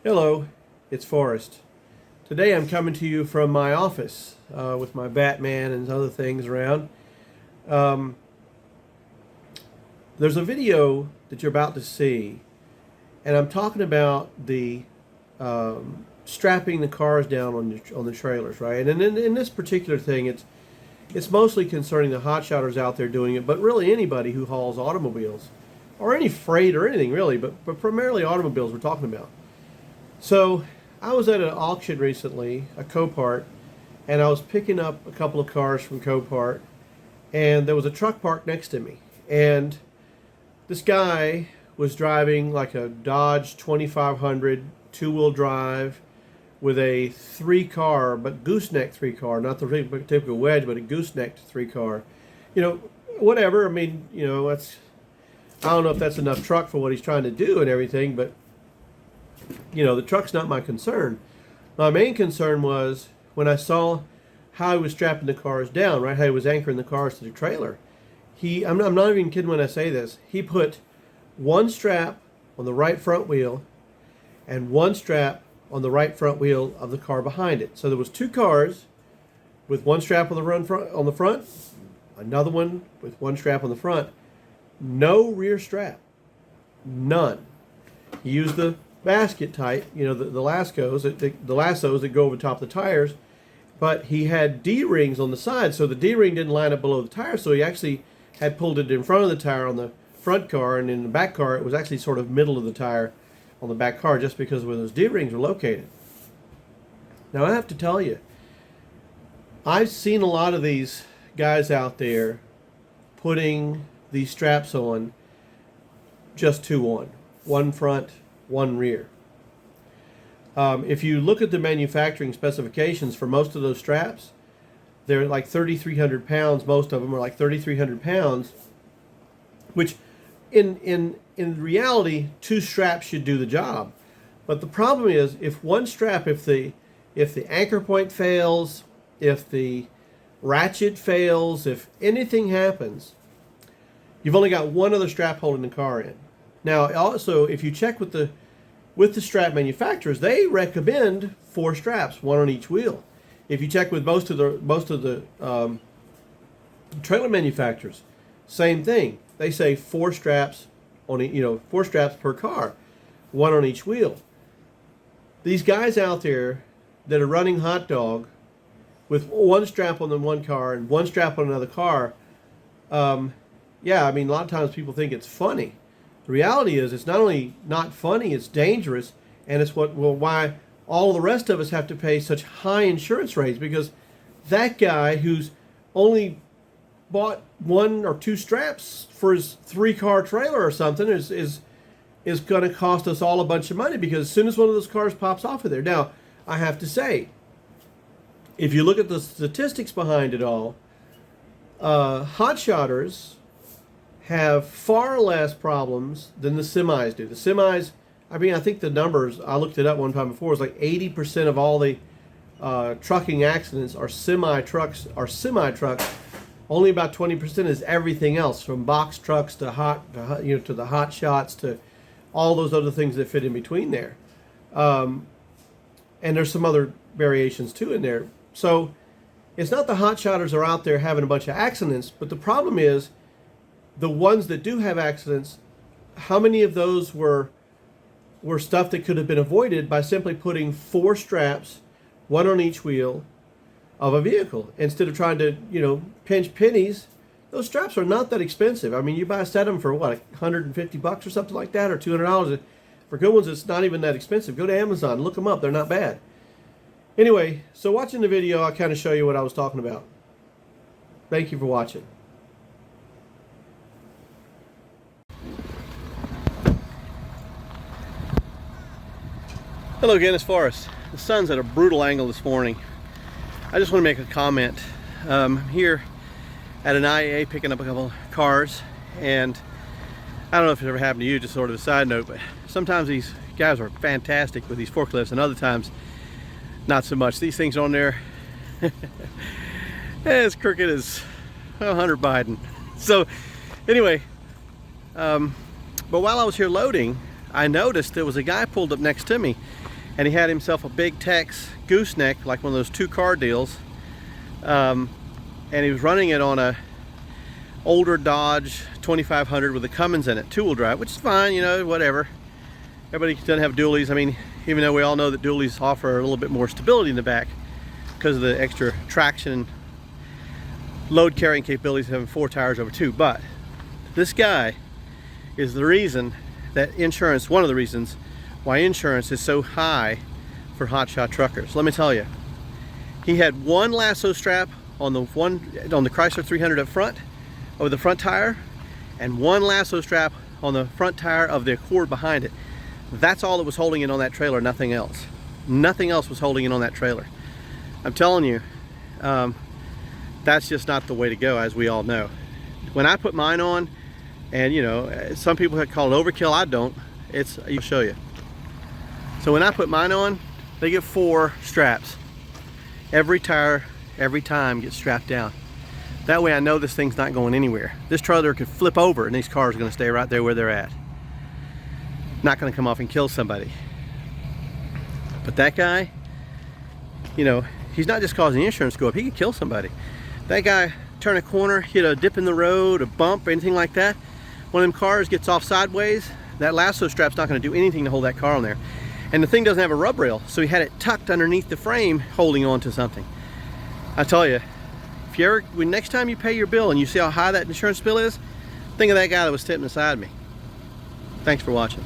Hello, it's Forrest. Today I'm coming to you from my office with my Batman and other things around. Um, there's a video that you're about to see, and I'm talking about the strapping the cars down on the trailers, right? And in this particular thing, it's mostly concerning the hotshotters out there doing it, but really anybody who hauls automobiles or any freight or anything really, but primarily automobiles we're talking about. So I was at an auction recently, a Copart, and I was picking up a couple of cars from Copart, and there was a truck parked next to me. And this guy was driving like a Dodge 2500 two-wheel drive with a three-car, but gooseneck three-car, not the typical wedge, but a gooseneck three-car. You know, whatever. I mean, you know, I don't know if that's enough truck for what he's trying to do and everything, but you know, the truck's not my concern. My main concern was when I saw how he was strapping the cars down, right? How he was anchoring the cars to the trailer. I'm not even kidding when I say this. He put one strap on the right front wheel and one strap on the right front wheel of the car behind it. So there was two cars with one strap on the front, another one with one strap on the front. No rear strap. None. He used the basket type, you know, the lassos that go over the top of the tires, but he had D-rings on the side, so the D-ring didn't line up below the tire, so he actually had pulled it in front of the tire on the front car, and in the back car it was actually sort of middle of the tire on the back car, just because of where those D-rings were located. Now I have to tell you, I've seen a lot of these guys out there putting these straps on just two on, one front, one rear. If you look at the manufacturing specifications for most of those straps, they're like 3,300 pounds. Most of them are like 3,300 pounds, which in reality, two straps should do the job. But the problem is, if one strap, if the anchor point fails, if the ratchet fails, if anything happens, you've only got one other strap holding the car in. Now, also, if you check with the strap manufacturers, they recommend four straps, one on each wheel. If you check with most of the trailer manufacturers, same thing. They say four straps four straps per car, one on each wheel. These guys out there that are running hot dog with one strap on the one car and one strap on another car, yeah, I mean, a lot of times people think it's funny. The reality is, it's not only not funny, it's dangerous, and it's why all the rest of us have to pay such high insurance rates, because that guy who's only bought one or two straps for his three-car trailer or something is going to cost us all a bunch of money, because as soon as one of those cars pops off of there. Now, I have to say, if you look at the statistics behind it all, hotshotters have far less problems than the semis do. The semis, I mean, I think the numbers, I looked it up one time before, was like 80% of all the trucking accidents are semi-trucks. Only about 20% is everything else, from box trucks to the Hotshots to all those other things that fit in between there. And there's some other variations too in there. So it's not the hotshotters are out there having a bunch of accidents, but the problem is, the ones that do have accidents, how many of those were stuff that could have been avoided by simply putting four straps, one on each wheel of a vehicle, instead of trying to, pinch pennies? Those straps are not that expensive. I mean, you buy a set of them for what, $150 or something like that, or $200. For good ones, it's not even that expensive. Go to Amazon, look them up. They're not bad. Anyway, so watching the video, I kind of show you what I was talking about. Thank you for watching. Hello again, it's Forrest. The sun's at a brutal angle this morning. I just want to make a comment. I'm here at an IAA picking up a couple cars, and I don't know if it ever happened to you, just sort of a side note, but sometimes these guys are fantastic with these forklifts, and other times not so much. These things on there as crooked as Hunter Biden. So anyway, but while I was here loading, I noticed there was a guy pulled up next to me, and he had himself a big Tex gooseneck, like one of those 2-car deals, and he was running it on a older Dodge 2500 with a Cummins in it, 2-wheel drive, which is fine, you know, whatever. Everybody doesn't have dualies. I mean, even though we all know that dualies offer a little bit more stability in the back because of the extra traction and load carrying capabilities of having 4 tires over 2. But this guy is the reason that insurance, one of the reasons why insurance is so high for hotshot truckers. Let me tell you, he had one lasso strap on the Chrysler 300 up front, over the front tire, and one lasso strap on the front tire of the Accord behind it. That's all that was holding it on that trailer, nothing else. Nothing else was holding it on that trailer. I'm telling you, that's just not the way to go, as we all know. When I put mine on, and you know, some people have called it overkill, I don't. I'll show you. So when I put mine on, they get 4 straps. Every tire, every time, gets strapped down. That way I know this thing's not going anywhere. This trailer could flip over and these cars are going to stay right there where they're at. Not going to come off and kill somebody. But that guy, you know, he's not just causing the insurance to go up, he could kill somebody. That guy turn a corner, hit a dip in the road, a bump, anything like that. One of them cars gets off sideways, that lasso strap's not going to do anything to hold that car on there. And the thing doesn't have a rub rail, so he had it tucked underneath the frame holding on to something. I tell you, if you ever, next time you pay your bill and you see how high that insurance bill is, think of that guy that was sitting beside me. Thanks for watching.